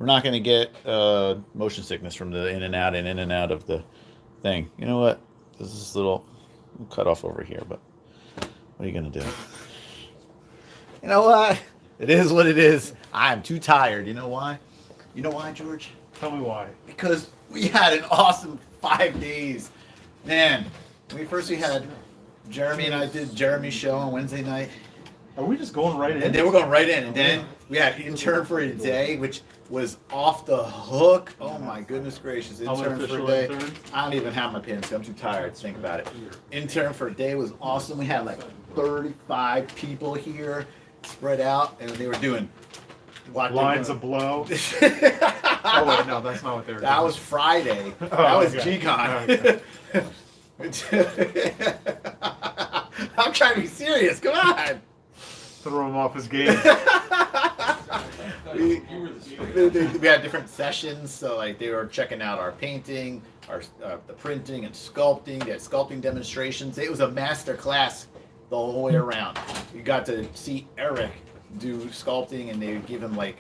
we're not going to get motion sickness from the in and out of the thing. You know what? This is a little cut off over here, but what are you going to do? You know what? It is what it is. I'm too tired. You know why? You know why, George? Tell me why. Because we had an awesome 5 days. Man, we had Jeremy and I did Jeremy's show on Wednesday night. Are we just going right in? And then we're going right in. And then we had intern for a day, which was off the hook. Oh my goodness gracious. Intern for a day. Intern? I don't even have my pins. I'm too tired to think about it. Intern for a day was awesome. We had like 35 people here spread out, and they were doing lines of blow. Oh wait, no, that's not what they were doing. That was Friday. That was GCON. Okay. I'm trying to be serious. Come on. Throw him off his game. we had different sessions, so like they were checking out our painting, our the printing and sculpting. They had sculpting demonstrations. It was a master class the whole way around. You got to see Eric do sculpting, and they would give him like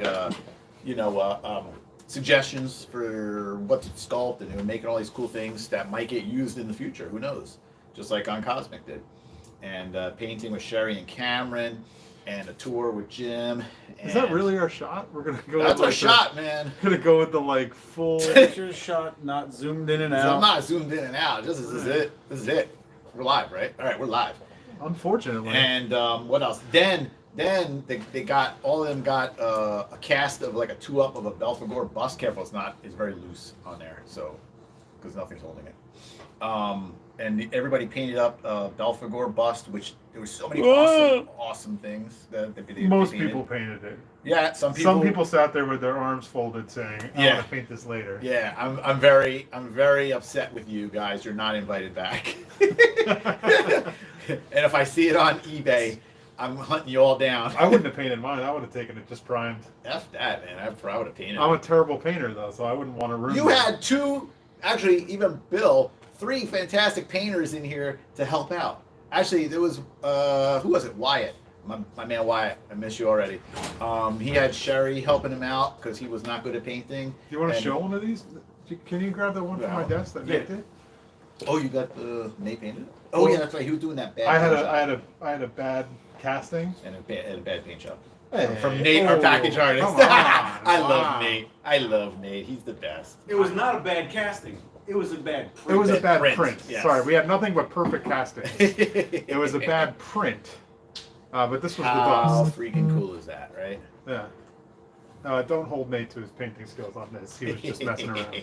suggestions for what to sculpt, and they were making all these cool things that might get used in the future. Who knows? Just like on Cosmic did. And painting with Sherry and Cameron, and a tour with Jim. Is that really our shot? We're gonna go. That's our shot, man. Gonna go with the like full picture shot, not zoomed in and out. So I'm not zoomed in and out. This is it. This is it. We're live, right? All right, we're live. Unfortunately. And what else? Then they got all of them got a cast of like a 2-up of a Belphegor bust. Careful, it's very loose on there, so because nothing's holding it. And everybody painted up Belphegor bust, which there were so many awesome things that they most painted. People painted it. Yeah, some people sat there with their arms folded, saying, "I want to paint this later." Yeah, I'm very upset with you guys. You're not invited back. And if I see it on eBay, I'm hunting you all down. I wouldn't have painted mine. I would have taken it just primed. F that, man. I would have painted. I'm a terrible painter, though, so I wouldn't want to ruin. You had two, actually, even Bill, 3 fantastic painters in here to help out. Actually, there was who was it? Wyatt, my man Wyatt. I miss you already. He had Sherry helping him out because he was not good at painting. Do you want to show one of these? Can you grab that one from my desk that Nate did? Oh, you got the Nate painted? Oh yeah, that's right. He was doing that bad. I had a bad casting and a bad paint job. Hey, from Nate, our package artist. I love Nate. I love Nate. He's the best. It was not a bad casting. It was a bad print. It was a bad print. Yes. Sorry, we had nothing but perfect casting. It was a bad print. But this was the How best. freaking cool is that, right? Yeah. Don't hold Nate to his painting skills on this. He was just messing around.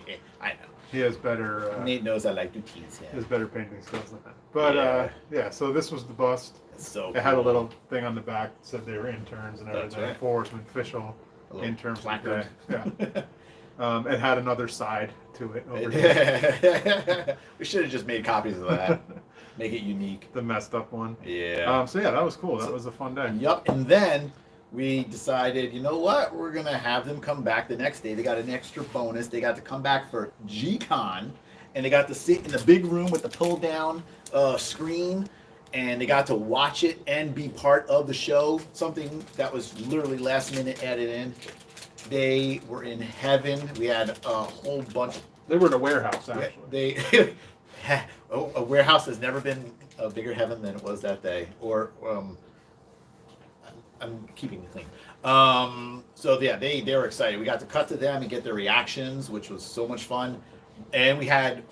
I know. He has better. Nate knows I like to tease him. He has better painting skills than that. But yeah. So this was the bust. So it had a little thing on the back that said they were interns and everything. That's right. For some official interns. Placard. Yeah. It had another side to it over here. We should have just made copies of that. Make it unique. The messed up one. Yeah. So yeah, that was cool. That was a fun day. Yup. And then we decided, you know what? We're going to have them come back the next day. They got an extra bonus. They got to come back for GCON, and they got to sit in the big room with the pull-down screen, and they got to watch it and be part of the show, something that was literally last minute added in. They were in heaven. We had a whole bunch. They were in a warehouse, actually. A warehouse has never been a bigger heaven than it was that day. Or I'm keeping it clean. So yeah, they were excited. We got to cut to them and get their reactions, which was so much fun. And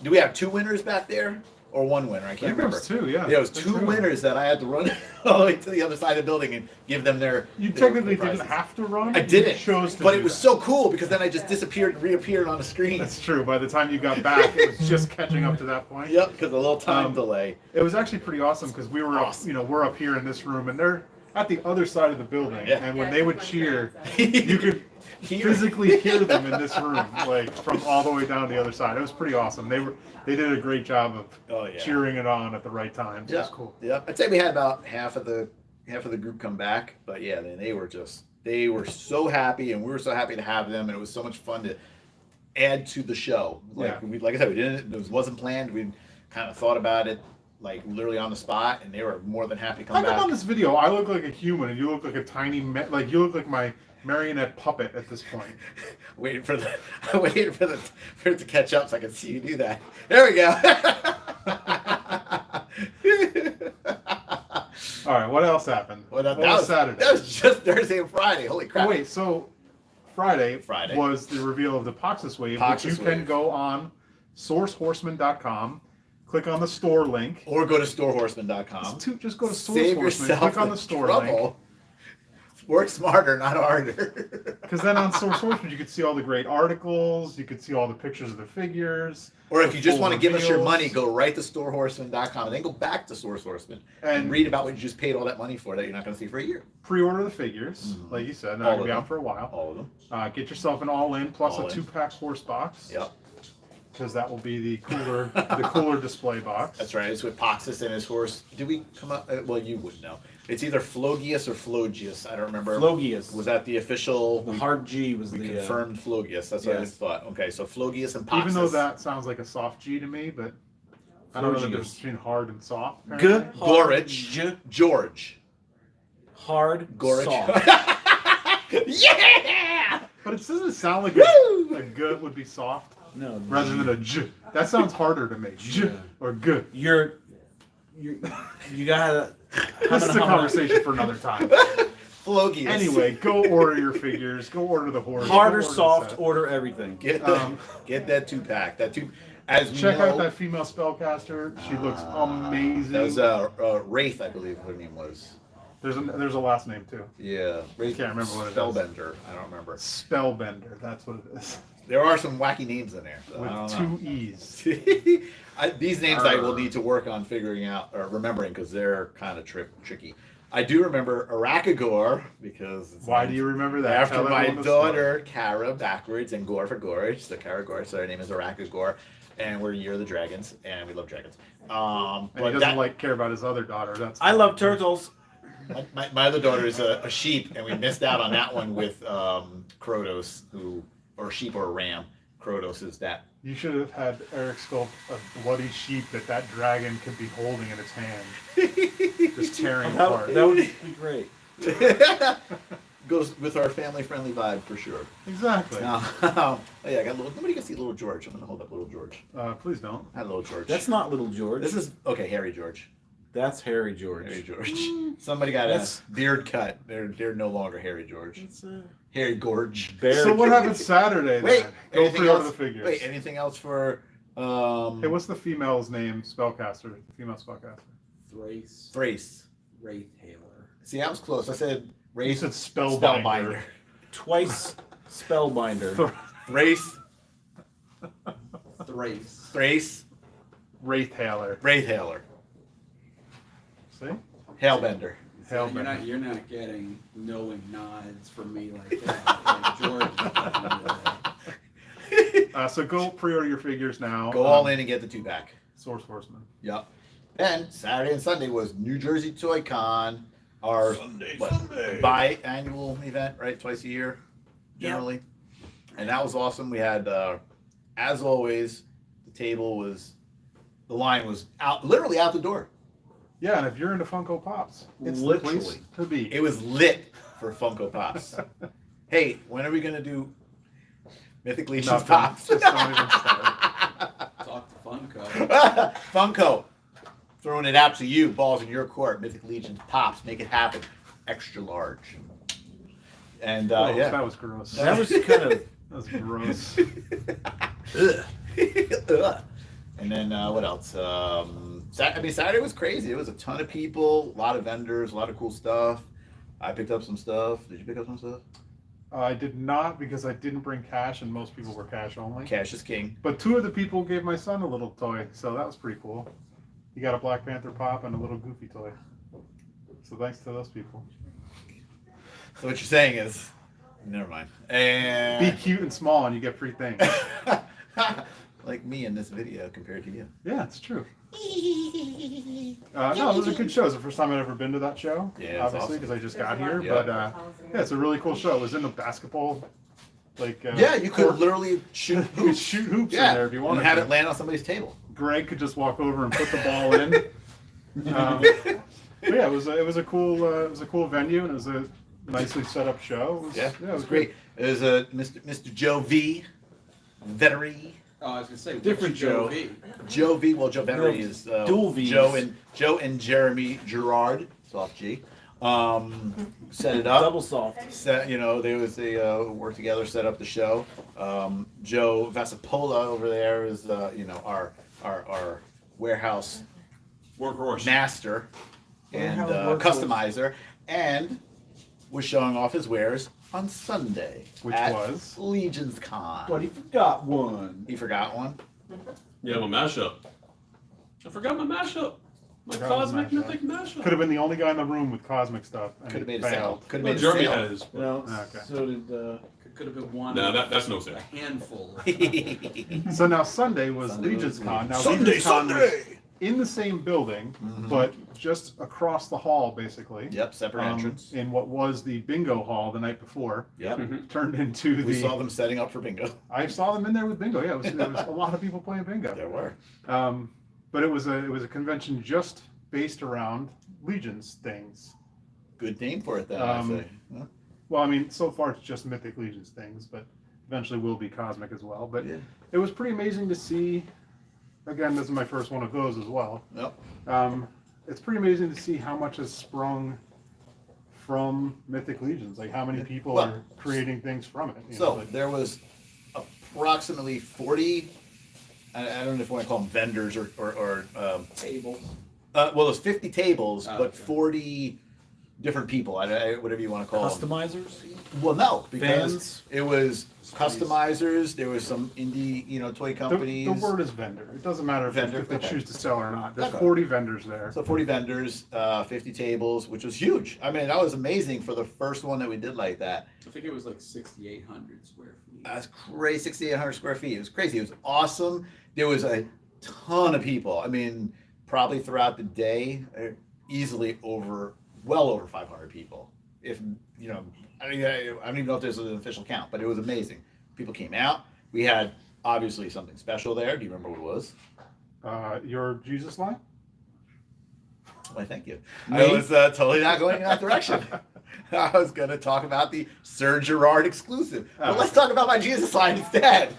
do we have 2 winners back there? Or 1 winner? I can't remember. There was 2, yeah. There was 2 winners that I had to run all the way to the other side of the building and give them their. You their technically prizes. didn't have to run. I didn't. You chose to. But do it was that. so cool because then I just disappeared and reappeared on the screen. That's true. By the time you got back, it was just catching up to that point. Yep, because a little time delay. It was actually pretty awesome because we were up, we're up here in this room and they're at the other side of the building. Yeah. And when they would cheer, you could physically hear them in this room, like from all the way down the other side. It was pretty awesome. They did a great job of cheering it on at the right time. Yeah, It was cool. Yeah, I'd say we had about half of the group come back, but yeah, they were so happy, and we were so happy to have them, and it was so much fun to add to the show. Like like I said, it wasn't planned. We kind of thought about it like literally on the spot, and they were more than happy to come back. On this video, I look like a human, and you look like a tiny, you look like my marionette puppet at this point. waiting for it to catch up so I can see you do that. There we go. All right, what else happened? Well, what was Saturday? That was just Thursday and Friday. Holy crap! Oh, wait, so Friday was the reveal of the Poxus Wave, which you can go on sourcehorseman.com, click on the store link, or go to storehorseman.com. Just go to Save Source Horseman, click on the store trouble. link. Work smarter, not harder. Because then on Source Horseman, you could see all the great articles, you could see all the pictures of the figures. Or if you just want to give us your money, go right to storehorseman.com and then go back to Source Horseman and read about what you just paid all that money for that you're not going to see for a year. Pre-order the figures, like you said, they're going to be out for a while. All of them. Get yourself an all-in plus a 2-pack horse box. Yep. Because that will be the cooler display box. That's right. It's with Poxus and his horse. Did we come up? Well, you would know. It's either Flogius or Flogius. I don't remember. Flogius. Was that the official? The hard G was we the confirmed Flogius. That's what I thought. Okay, so Flogius and Poxus. Even though that sounds like a soft G to me, but I don't know the difference between hard and soft. Gorich. George. Hard. Gorich. Soft. Yeah. But it doesn't sound like a good would be soft. No. Rather than a J. That sounds harder to me. J or good. You gotta. This is a conversation for another time. Flogius. Anyway, go order your figures. Go order the horse. Hard or soft, order everything. Get that 2-pack. Check out that female spellcaster. She looks amazing. That was Wraith, I believe her name was. There's a last name too. Yeah. Wraith, can't remember what it is. Spellbender. I don't remember. Spellbender. That's what it is. There are some wacky names in there. So with 2 E's. These names I will need to work on figuring out or remembering because they're kind of tricky. I do remember Arachagor because why do you remember that? After my daughter Kara backwards and Gore for Gorge, so Kara Gore, so her name is Arachagor, and we're Year of the Dragons, and we love dragons. And he doesn't care about his other daughter. I love turtles. My other daughter is a sheep, and we missed out on that one with Krotos, or sheep or a ram. Krotos is that. You should have had Eric sculpt a bloody sheep that dragon could be holding in its hand. Just tearing apart. That would be great. Goes with our family-friendly vibe for sure. Exactly. Oh yeah, I got nobody can see little George. I'm gonna hold up little George. Please don't. I had little George. That's not little George. This is Harry George. That's Harry George. Harry George. Somebody got a beard cut. They're no longer Harry George. Harry Gorge. So what happened Saturday? Wait, go pre-order the figures. Wait, anything else for? Hey, what's the female's name? Spellcaster. The female spellcaster. Thrace. Wraithhaler. See, I was close. I said Race. You said Spellbinder. Twice Spellbinder. Thrace. Thrace. Wraithhaler. See? Hailbender. So you're not getting knowing nods from me like that. Like George. So go pre-order your figures now. Go all in and get the 2-pack. Source Horseman. Yep. And Saturday and Sunday was New Jersey Toy Con, our biannual event, right? Twice a year, generally. Yep. And that was awesome. We had, as always, the line was literally out the door. Yeah, and if you're into Funko Pops, it's literally the place to be. It was lit for Funko Pops. Hey, when are we gonna do Mythic Legions Pops? Just don't even start. Talk to Funko. Funko, throwing it out to you, balls in your court. Mythic Legions Pops, make it happen. Extra large. And yeah, that was gross. That was kind of that was gross. And then what else? Saturday was crazy. It was a ton of people, a lot of vendors, a lot of cool stuff. I picked up some stuff. Did you pick up some stuff? I did not because I didn't bring cash, and most people were cash only. Cash is king. But 2 of the people gave my son a little toy, so that was pretty cool. He got a Black Panther pop and a little Goofy toy. So thanks to those people. So what you're saying is, never mind. And be cute and small, and you get free things. Like me in this video compared to you. Yeah, it's true. No, it was a good show. It's the first time I'd ever been to that show. Yeah, obviously, because awesome. I just got here. Yeah. But yeah, it's a really cool show. It was in the basketball, yeah, you could literally shoot hoops. You could shoot hoops in there if you wanted. And have it land on somebody's table. Greg could just walk over and put the ball in. But yeah, it was a cool venue, and it was a nicely set up show. It it was great. It was Mr. Joe V. Vettery. Oh, I was gonna say Different Joe. V. Joe V. Well, Joe Vettery is dual Vs. Joe and Jeremy Gerard, soft G. Set it up. Double soft. They worked together, set up the show. Joe Vasapola over there is our warehouse Workhorse. master and Warehouse customizer, and was showing off his wares on Sunday, Which at was? LegionsCon. But he forgot one. He forgot one. Yeah, my mashup. I forgot my mashup. My Forgot his cosmic mashup. mythic mashup. Could have been the only guy in the room with cosmic stuff. And Could have he made a sale. failed. Could have Well, made a Jeremy sale. had his. No, Okay. so did Could have been one. No, that's no sale. A handful. So now Sunday was Sunday was LegionsCon. Now Sunday, LegionsCon was Sunday. in the same building, but just across the hall, basically. Yep, separate entrance. In what was the bingo hall the night before, Yep. turned into We the. saw them setting up for bingo. I saw them in there with bingo. Yeah, there was a lot of people playing bingo. There were. But it was a convention just based around Legions things. Good name for it, then, I say. Huh? Well, I mean, so far it's just Mythic Legions things, but eventually will be Cosmic as well. But Yeah. it was pretty amazing to see. Again, this is my first one of those as well. Yep. It's pretty amazing to see how much has sprung from Mythic Legions. Like how many people Well, are creating things from it. You know, So like- there was approximately 40. I don't know if you want to call them vendors or tables. well, there's 50 tables, Oh, but okay. 40 different people. Whatever you want to call them. Customizers. Well, no, because Fans? it was customizers. There was some indie, toy companies. the word is vendor. It doesn't matter Vendor, if they okay. choose to sell or not. There's Okay. 40 vendors there. So 40 vendors, 50 tables, which was huge. I mean, that was amazing for the first one that we did like that. I think it was like 6,800 square feet. That's crazy, 6,800 square feet. It was crazy. It was awesome. There was a ton of people. I mean, probably throughout the day, easily well over 500 people. If, I don't even know if there's an official count, but it was amazing. People came out. We had obviously something special there. Do you remember what it was? Your Jesus line? Why, thank you. Me? I was totally not going in that direction. I was going to talk about the Sir Gerard exclusive. But Oh. let's talk about my Jesus line instead.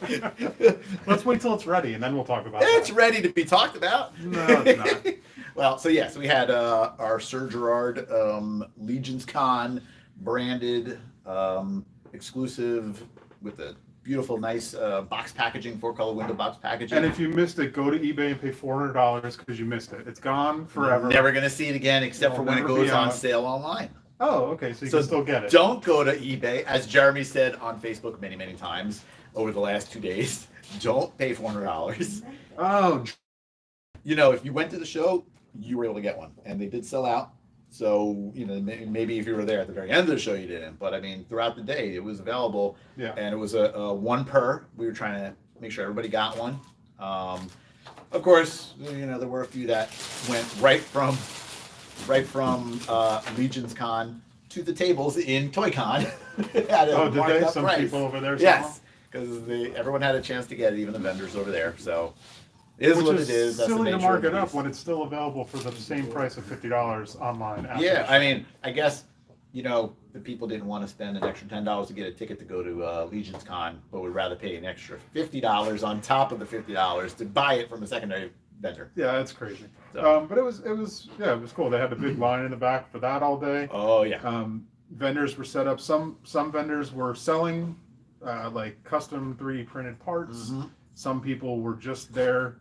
Let's wait till it's ready and then we'll talk about It's that. ready to be talked about. No, it's not. Well, so yes, we had our Sir Gerard LegionsCon branded exclusive with the beautiful, nice box packaging, 4-color window box packaging. And if you missed it, go to eBay and pay $400 because you missed it. It's gone forever. Never going to see it again except for It'll when it never be goes on out. sale online. Oh, okay. So you So can still get it. Don't go to eBay, as Jeremy said on Facebook many, many times over the last 2 days. Don't pay $400. Oh, If you went to the show, you were able to get one, and they did sell out. So maybe if you were there at the very end of the show, you didn't. But I mean, throughout the day, it was available, yeah. and it was a one per. We were trying to make sure everybody got one. Of course, there were a few that went right from LegionsCon to the tables in ToyCon. At a Oh, did they? marked up Some price. people over there saw Yes, because everyone had a chance to get it, even the vendors over there. So it is Which what is it is. That's the silly to nature mark of the it up beast. when it's still available for the same price of $50 online. after Yeah, the I show. mean, I guess the people didn't want to spend an extra $10 to get a ticket to go to LegionsCon, but would rather pay an extra $50 on top of the $50 to buy it from a secondary vendor. Yeah, it's crazy. So- But it was cool. They had a big line in the back for that all day. Oh yeah, Vendors were set up. Some vendors were selling like custom 3D printed parts. Mhm. Some people were just there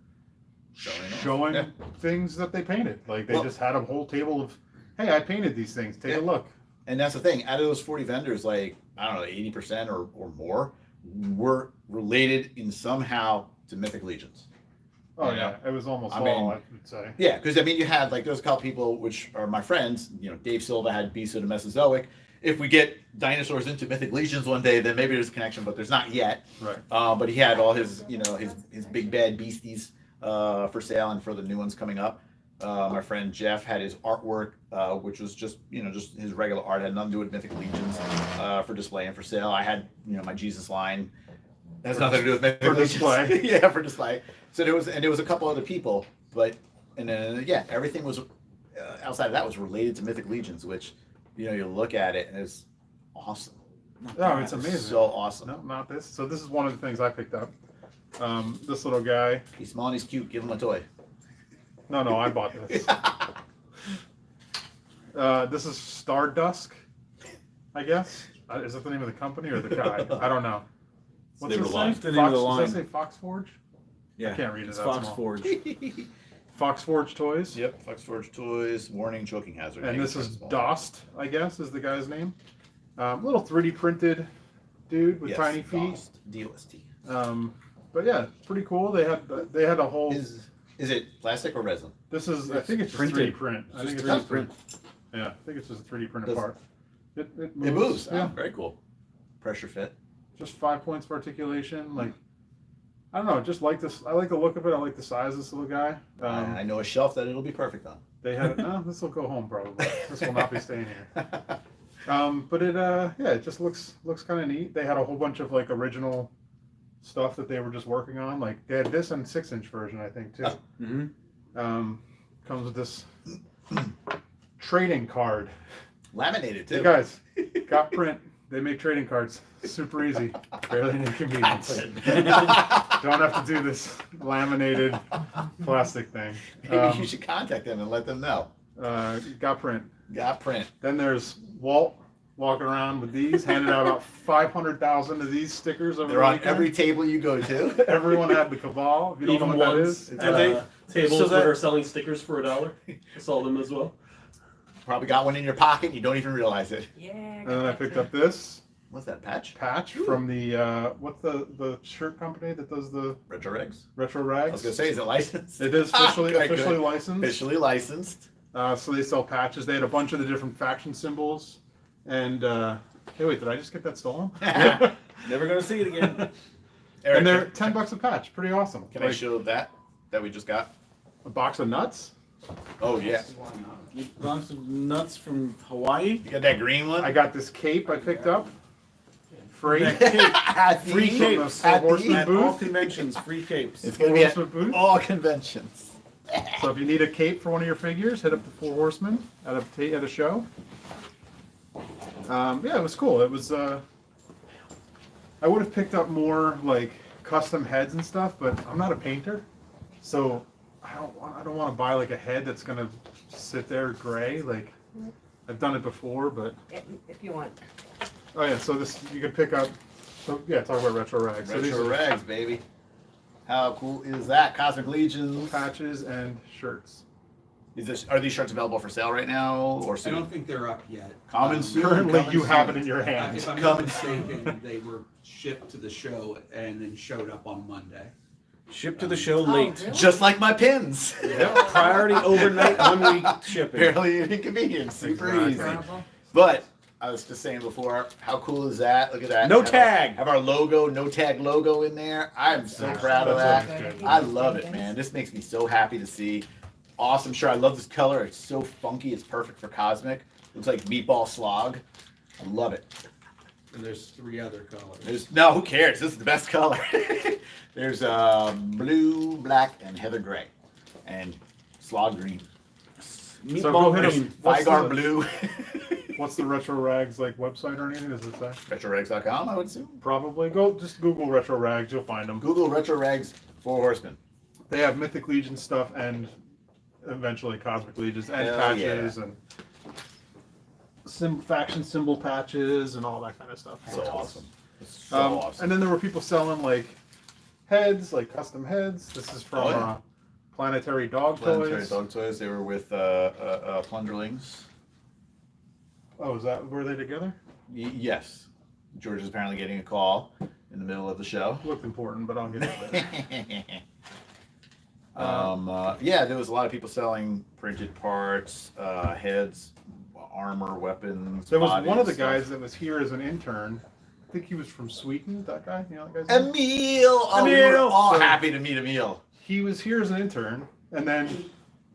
showing Yeah. things that they painted. Like they Well- just had a whole table of, hey, I painted these things. Take Yeah. a look. And that's the thing. Out of those 40 vendors, like I don't know, 80% or more were related in somehow to Mythic Legions. Oh You yeah, know? it was almost I all mean- I would say. Yeah, because I mean, you had like there's a couple people which are my friends. Dave Silva had Beast of the Mesozoic. If we get dinosaurs into Mythic Legions one day, then maybe there's a connection, but there's not yet. Right. But he had all his his big bad beasties for sale and for the new ones coming up. My friend Jeff had his artwork, which was just just his regular art, had nothing to do with Mythic Legions, for display and for sale. I had my Jesus line. That has nothing to do with Mythic For Legions. display. Yeah, for display. So there was a couple other people, but everything was outside of that was related to Mythic Legions, which you look at it and it's awesome. Oh, it's amazing. So awesome. No, not this. So this is one of the things I picked up. This little guy. He's small and he's cute. Give him a toy. No, I bought this. This is Stardusk, I guess. Is that the name of the company or the guy? I don't know. What's name this of the line. say? The name of the Does line. that say Fox Forge? Yeah. I can't read it It's that Fox small. Forge. Fox Forge Toys. Yep. Fox Forge toys. Warning: choking hazard. And this is Dost, I guess, is the guy's name. Little 3D printed dude with tiny feet. DOST. But yeah, pretty cool. They had a whole. Is it plastic or resin? This is, I think it's just printed. 3D print. I think Just it's 3D just print. Yeah, I think it's just a 3D printed Does- part. It It moves. Yeah, Oh, very cool. Pressure fit. just 5 points of articulation. Like, I don't know, just like this. I like the look of it. I like the size of this little guy. I know a shelf that it'll be perfect on. They had no, this will go home probably. This will not be staying here. But it it just looks kind of neat. They had a whole bunch of like original stuff that they were just working on. Like they had this and 6-inch version, I think too. Mm-hmm. Comes with this trading card. Laminated too. Hey guys, got print. They make trading cards. Super easy. Barely an inconvenience. Don't have to do this laminated plastic thing. Maybe you should contact them and let them know. Got print. Got print. Then there's Walt walking around with these, handed out about 500,000 of these stickers over They're the on weekend. every table you go to. Everyone had the Cabal. If you don't Even know what that ones is, it's, at tables so that- that are selling stickers for $1. I saw them as well. Probably got one in your pocket. You don't even realize it. Yeah. and then I picked up this What's that patch? patch from the what's the shirt company that does the Retro Regs. retro I rags? was gonna say, is it licensed? It is officially Okay, good. officially licensed. Officially licensed. So they sell patches. They had a bunch of the different faction symbols. And hey, wait, did I just get that stolen? Never gonna see it again. Eric, And they're $10 a patch. Pretty awesome. can I show that we just got? a box of nuts? Oh yeah. Box of nuts from Hawaii. You got that green one? I got this cape I picked up. Free. That cape. At Free the- capes. at the- Horseman At all booth. conventions, free capes. It's gonna be at Horseman booth. all conventions. So if you need a cape for one of your figures, hit up the Four Horsemen at a show. Yeah, it was cool. It was. I would have picked up more like custom heads and stuff, but I'm not a painter, so I don't want to buy like a head that's gonna sit there gray. Like I've done it before, but If you want. oh yeah. So this you could pick up. So yeah, talk about retro rags. So these Retro are Rags, baby. How cool is that? Cosmic Legions. patches and shirts. Are these shirts available for sale right now or I soon? don't think they're up yet. Coming soon. Currently, coming you have it soon. in your hands. If I'm Come- not mistaken, they were shipped to the show and then showed up on Monday. Shipped to the show late. really? Just like my pins. Priority overnight, 1 week shipping. Barely an inconvenience. Super Exactly. easy. Incredible. But I was just saying before, how cool is that? Look at that. No Have tag. Have our logo, no tag logo in there. I'm so proud of That's that. always good. I love it, man. This makes me so happy to see. Awesome shirt. I love this color. It's so funky. It's perfect for Cosmic. Looks like meatball slog. I love it. And there's 3 other colors. Who cares? This is the best color. There's blue, black, and heather gray, and slog green. So go Meatball hit green. them. What's Vigar the, blue. what's the retro rags like website or anything? Does it say? RetroRags.com, I would assume. Probably just Google retro rags. You'll find them. Google Retro Rags Four Horsemen. They have Mythic Legion stuff and eventually Cosmic Legions and Hell patches and faction symbol patches and all that kind of stuff. So Yeah. awesome. So awesome. And then there were people selling like heads, like custom heads. This is from Oh, yeah. Planetary Dog Planetary Toys. Dog Toys. They were with Plunderlings. Oh, were they together? Yes. George is apparently getting a call in the middle of the show. Looked important, but I'll get into that. Yeah, there was a lot of people selling printed parts, heads, armor, weapons. There was bodies, one of the stuff. guys that was here as an intern. I think he was from Sweden. That guy, you know that guy's name? Emil. Oh, we were Emil! all So- happy to meet Emil. He was here as an intern, and then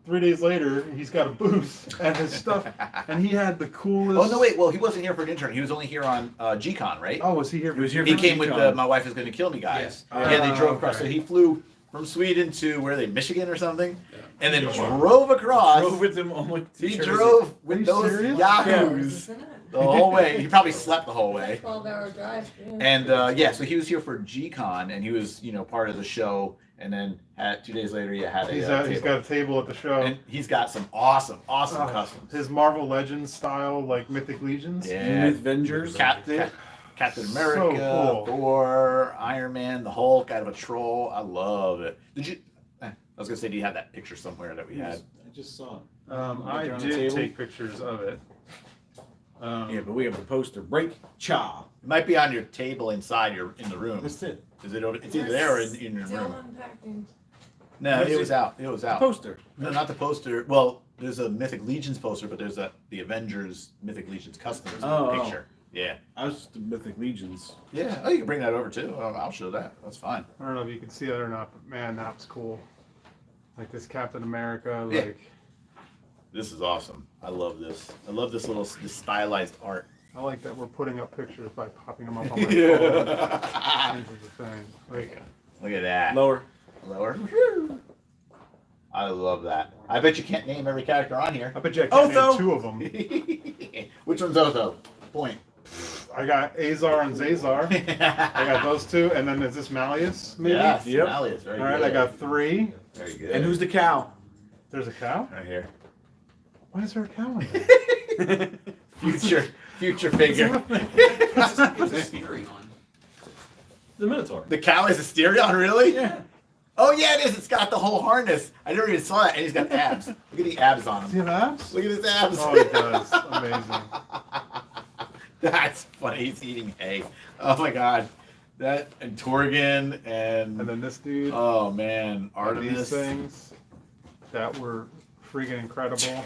3 days later, he's got a booth and his stuff, and he had the coolest. Oh no, wait. Well, he wasn't here for an intern. He was only here on GCON, right? Oh, was he here? He was here He for came with the GCON. "My wife is going to kill me" guys. Yes. Yeah, they drove Oh, across. okay. So he flew from Sweden to where are they, Michigan or something, Yeah. and then drove across. Drove with them on like He Jersey. drove Are with you those serious? yahoos Isn't it? The whole way. He probably slept the whole way. 12-hour drive. Yeah. And yeah, so he was here for G-Con, and he was, part of the show. And then 2 days later, he had He's table. got a table at the show. And he's got some awesome customs. His Marvel Legends style, like Mythic Legions. Yeah. Avengers. Captain America, So cool. Thor, Iron Man, the Hulk, out of a troll. I love it. Did you? I was gonna say, do you have that picture somewhere that we had? I just saw it. I Right on the did table? take pictures of it. Yeah, but we have the poster. Break Cha. It might be on your table inside in the room. That's it. Is it over? It's either there or in your Still room. unpacking. No, Where's it it? was out. It was out. Poster. No, not the poster. Well, there's a Mythic Legions poster, but there's the Avengers Mythic Legions customs picture. Yeah. I was just the Mythic Legions. Yeah. Oh, you can bring that over too. I'll show that. That's fine. I don't know if you can see that or not, but man, that was cool. Like this Captain America, Yeah. like This is awesome. I love this. I love this stylized art. I like that we're putting up pictures by popping them up on my phone. Yeah. This is the thing. Like, Look at that. Lower. Lower. I love that. I bet you can't name every character on here. I bet you I can't Otho. name 2 of them. Which one's Otho? Point. I got Azar and Zazar. I got those 2, and then is this Malleus? Maybe. Yes, Yep. Malleus, very All right, good. I got 3. Very good. And who's the cow? There's a cow. right here? Why is there a cow in there? Future figure. What's a Siri on? The Minotaur. The cow is a Asterion, really? Yeah. Oh yeah, it is. It's got the whole harness. I never even saw that, and he's got abs. Look at the abs on Does he him. have abs? Look at his abs. Oh, he does. Amazing. That's funny. He's eating hay. Oh my god. That and Torgan and And then this dude. oh man, and Artemis. these things that were freaking incredible.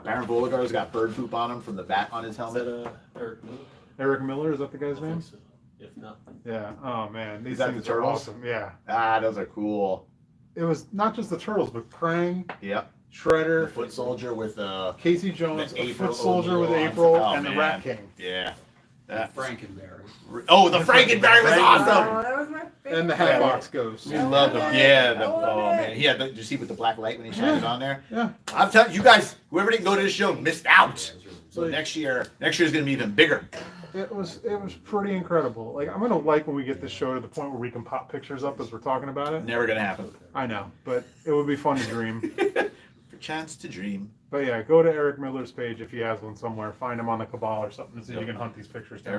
Baron Voligar's got bird poop on him from the bat on his Is helmet. that Eric Miller? Eric Miller, is that the guy's I think name? so. If not, Yeah. Oh man, these that the things are turtles? awesome. Yeah. Ah, those are cool. It was not just the turtles, but Krang, Yep. The Shredder, foot soldier with Casey Jones, the a April foot soldier with O'Neil April, on- oh, and the man. Rat King. yeah. That, Frankenberry. oh, the Frankenberry was Oh, awesome. that was my favorite. And the Yeah. Hatbox Ghost. We loved them. Yeah. The, I love oh it. man. He had. Did you see with the black light when he shined it on there? Yeah. I'm telling you guys, whoever didn't go to this show missed out. So Like- next year's gonna be even bigger. It was pretty incredible. Like I'm gonna like when we get this show to the point where we can pop pictures up as we're talking about it. Never gonna happen. I know, but it would be fun to dream. For chance to dream. But yeah, go to Eric Miller's page if he has one somewhere. Find him on the Cabal or something, so you can hunt these pictures down.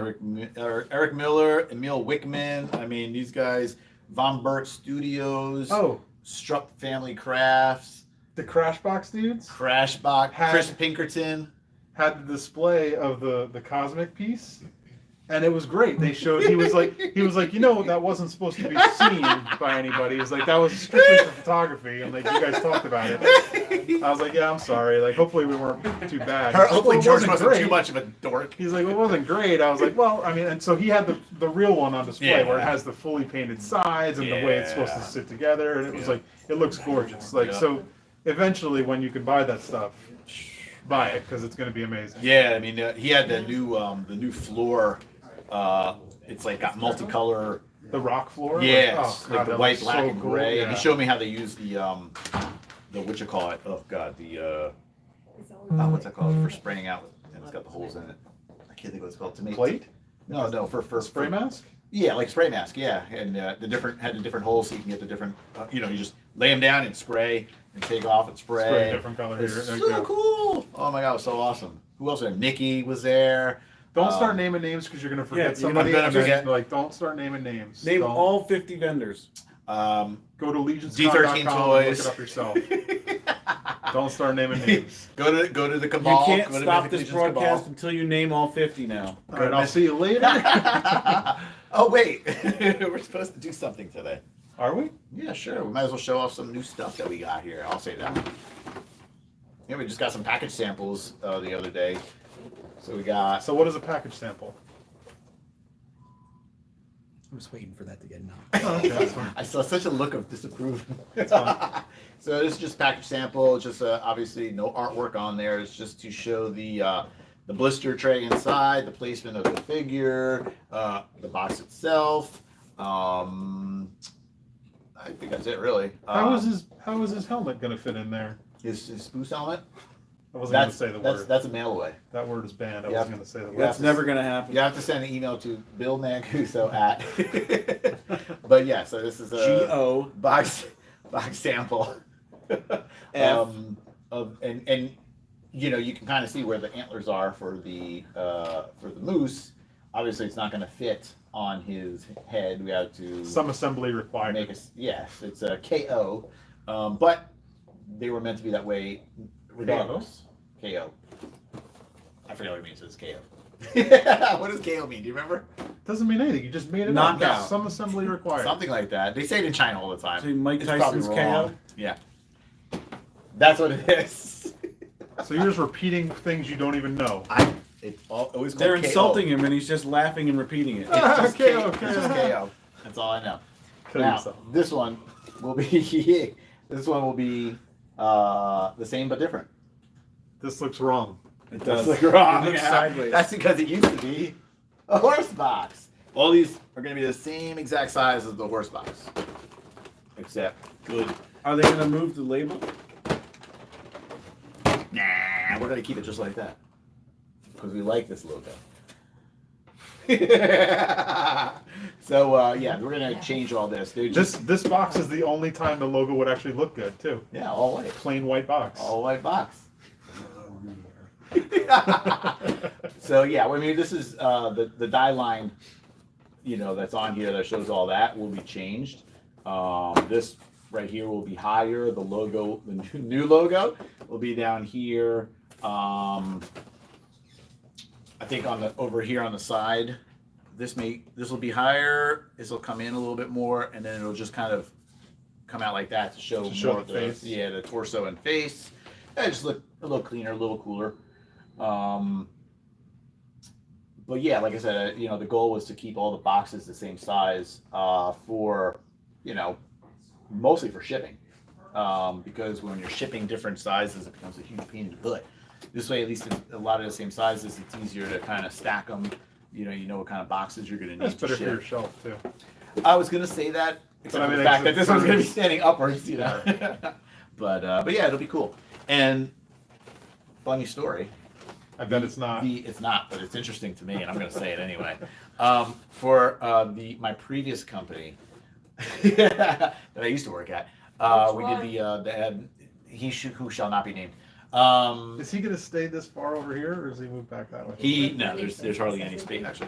Eric Miller, Emil Wickman. I mean, these guys. Von Burt Studios. Oh, Strupp Family Crafts. the Crashbox dudes Crashbox. Had- Chris Pinkerton. had the display of the cosmic piece, and it was great. They showed he was like that wasn't supposed to be seen by anybody. He was like, that was strictly for photography, and like you guys talked about it. I was like, yeah, I'm sorry. Like hopefully we weren't too bad. Hopefully Well, it George wasn't wasn't great. too much of a dork. He's like, well, it wasn't great. I was like, well, I mean, and so he had the real one on display Yeah. where it has the fully painted sides and the way it's supposed to Yeah. sit together, and it was Yeah. like, it looks gorgeous. Like, Yeah. so eventually when you can buy that stuff, buy it because it's going to be amazing. Yeah, I mean, he had the new floor. It's like got multicolor. The rock floor? Yes, Oh, like God, the that white, looks black, so and cool. gray. And Yeah. he showed me how they use the what you call it? Oh God, what's that called for spraying out? And it's got the holes in it. I can't think what it's called. To make Plate? No, for Spray mask? Yeah, like spray mask. Yeah, and had the different holes so you can get the different. You just lay them down and spray and take off and spray. Spray a different color It's here. so There you go. cool. Oh my God, it was so awesome. Who else was there? Nikki was there. Don't start Um, naming names because you're going to forget Yeah, you're somebody. gonna and then, forget. Like, don't start naming names. Name Don't. all 50 vendors. Go to LegionsCon.com D13 and toys. look it up yourself. Don't start naming names. go to the You Cabal. can't go to stop Mythic this Legions broadcast Cabal. until you name all 50 now. All right, I'll see you later. Oh wait, we're supposed to do something today. Are we? Yeah, sure. We might as well show off some new stuff that we got here. I'll say that. Yeah, we just got some package samples the other day. So we got. So what is a package sample? I'm just waiting for that to get known. Oh, okay, that's fine. I saw such a look of disapproval. It's fine. So this is just package sample. It's just obviously no artwork on there. It's just to show the blister tray inside, the placement of the figure, the box itself. I think that's it really. How is his helmet going to fit in there? His spruce helmet? I wasn't going to That's say the that's word. that's a mail away. That word is banned. I Yeah. wasn't going to say the word. That's never gonna happen. You have to send an email to Bill Mancuso at. But yeah, so this is a G-O. box sample. F. Of and you know, you can kind of see where the antlers are for the moose. Obviously, it's not going to fit on his head. We have to Some assembly required. make a yes. It's a KO, but they were meant to be that way regardless. KO. I forget what it means. It's KO. What does KO mean? Do you remember? Doesn't mean anything. You just made it Knockout. up. Some assembly required. Something like that. They say it in China all the time. So Mike It's probably Tyson's wrong. KO? Yeah. That's what it is. So you're just repeating things you don't even know. It's always called They're KO. insulting him and he's just laughing and repeating it. It's just KO, It's just KO. That's all I know. Kill Now, yourself. this one will be the same but different. This looks wrong. It That's does. wrong. It looks sideways. That's because it used to be a horse box. All these are going to be the same exact size as the horse box, except good. Are they gonna move the label? Nah, we're going to keep it just like that because we like this logo. So yeah, we're going to change all this. Dude, This box is the only time the logo would actually look good too. yeah, all white, Plain white box. all white box. So yeah, I mean, this is the die line, you know, that's on here that shows all that will be changed. This right here will be higher. The logo, the new logo, will be down here. I think over here on the side. This will be higher. This will come in a little bit more, and then it'll just kind of come out like that to show more of the face. the torso and face. And just look a little cleaner, a little cooler. But yeah, like I said, you know, the goal was to keep all the boxes the same size for, you know, mostly for shipping. Because when you're shipping different sizes, it becomes a huge pain in the butt. This way, at least in a lot of the same sizes, it's easier to kind of stack them. You know what kind of boxes you're going to need That's to better for ship. your shelf too. I was going to say that, except But I for mean, the fact that it's this one's going to be furnace. standing upwards, you know. But yeah, it'll be cool. And funny story. I bet it's not. It's not, but it's interesting to me, and I'm going to say it anyway. For my previous company that I used to work at, we did who shall not be named. Is he gonna stay this far over here, or does he move back that way? There's hardly any space actually.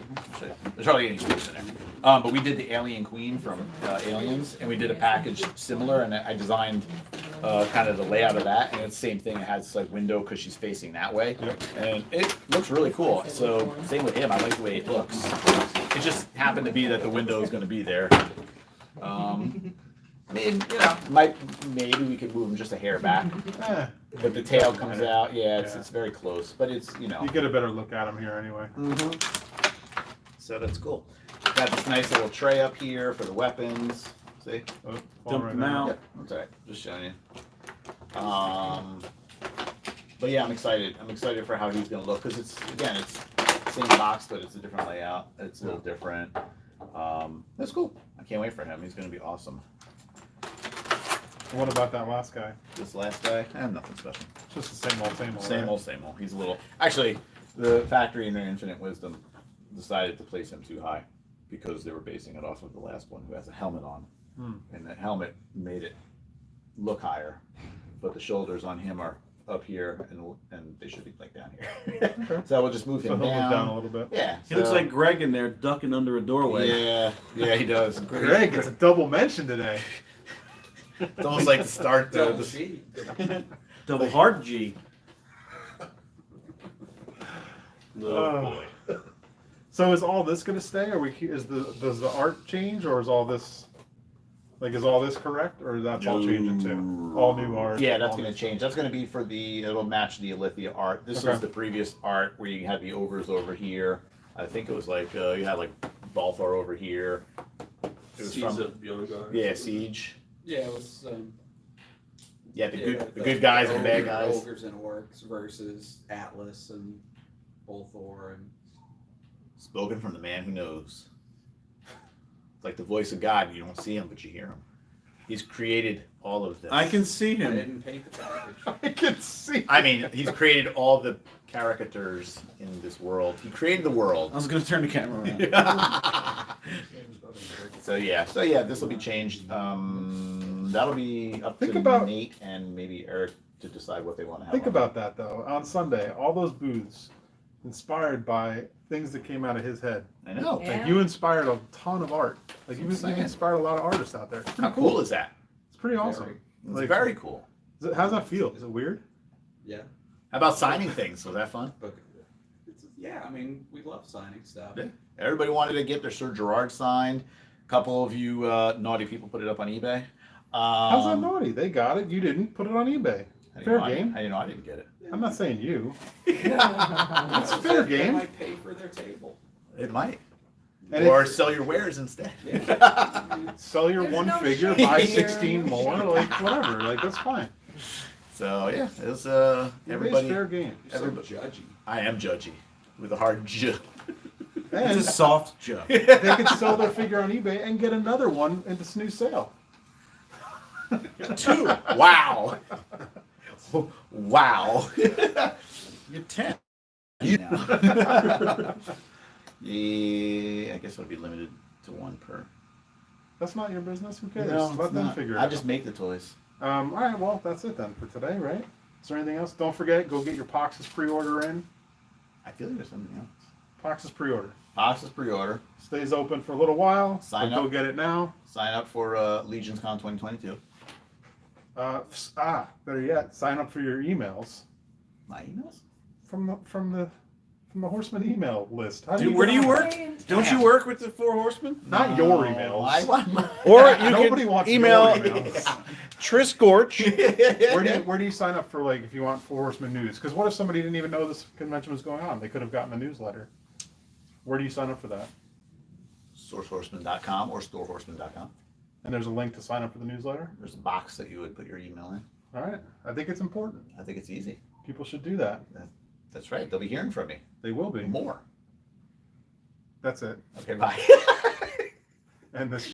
There's hardly any space in there. But we did the Alien Queen from Aliens, and we did a package similar, and I designed kind of the layout of that, and it's the same thing. It has like window because she's facing that way, Yep. and it looks really cool. So same with him. I like the way it looks. It just happened to be that the window is going to be there. I mean, you know, maybe we could move him just a hair back, Eh, but the tail comes out. Yeah, it's very close, but it's, you know. you get a better look at him here anyway. So that's cool. Got this nice little tray up here for the weapons. See? Oh, Dump falling right them now. out. Yep, that's all right. Just showing you. But yeah, I'm excited. I'm excited for how he's gonna look because it's the same box, but it's a different layout. It's a little different. That's cool. I can't wait for him. He's gonna be awesome. What about that last guy? This last guy, nothing special. It's just the same old, same old. Same right? old, same old. He's a little. Actually, the factory in their infinite wisdom decided to place him too high because they were basing it off of the last one who has a helmet on, and the helmet made it look higher, but the shoulders on him are up here, and they should be like down here. Okay. So we'll just move So him he'll down. move down a little bit. Yeah, He looks so- like Greg in there ducking under a doorway. Yeah, he does. Greg gets a double mention today. It's almost like to start Double the G. Double hard G. Oh, boy. So is all this gonna stay? Does the art change, or is all this correct, or is that all changing too? All new art. Yeah, that's all going to new- change. That's going to be it'll match the Alithia art. This Okay. was the previous art where you had the ogres over here. I think it was like, you had like Balthar over here. It was Seeds from, of Young God. yeah, Siege. Yeah, it was. Yeah, the good guys and the bad guys. Ogres and orcs versus Atlas and Bolthor and. Spoken from the man who knows. It's like the voice of God. You don't see him, but you hear him. He's created all of this. I can see I him. didn't paint the package. I can see. I mean, he's created all the caricatures in this world. He created the world. I was gonna turn the camera around. So yeah, this will be changed. That'll be up Think to about- Nate and maybe Eric to decide what they want to have. Think on about that though. On Sunday, all those booths inspired by things that came out of his head. it. I know. Yeah. Like you inspired a ton of art. Like you That's what I'm saying. inspired a lot of artists out there. It's How pretty cool is that? It's pretty awesome. Very. It's Like- very cool. How's that feel? Is it weird? Yeah, How about signing things? Was that fun? but yeah, I mean, we love signing stuff. Yeah. Everybody wanted to get their Sir Gerard signed. A couple of you naughty people put it up on eBay. How's that naughty? They got it. You didn't. Put it on eBay. I didn't Fair know I- game. I didn't know I didn't get it. I'm not saying you. That's fair They game. might pay for their table. It might. And Or if- sell your wares instead. Sell your There's one no figure, shame buy here. 16 more, like whatever. Like that's fine. So yeah, it was Everybody's everybody. fair game. You're so Everybody- judgy. I am judgy with a hard J. And It's a soft joke. they could sell their figure on eBay and get another one in this new sale. 2. Wow. Wow. You're 10. Yeah. Yeah, I guess it'll be limited to 1 per. That's not your business. Who cares? No, Let it's them not. figure it I out. just make the toys. All right. Well, that's it then for today, right? Is there anything else? Don't forget, go get your Pox's pre-order in. I feel like there's something else. Pox's pre-order Boxes pre-order. stays open for a little while. Sign but go up. get it now. Sign up for LegionsCon 2022. Better yet, sign up for your emails My emails? from the Horseman email list. How Dude, where do you get work? Right. Don't you work with the Four Horsemen? Not your emails. I want my. Or you Nobody can wants email your emails. Tris Gorch. Where do you sign up for, like, if you want Four Horseman news? Because what if somebody didn't even know this convention was going on? They could have gotten the newsletter. Where do you sign up for that? SourceHorseman.com or StoreHorseman.com. And there's a link to sign up for the newsletter. There's a box that you would put your email in. All right, I think it's important. I think it's easy. People should do that. That's right. They'll be hearing from me They will be. more. That's it. Okay, bye. And this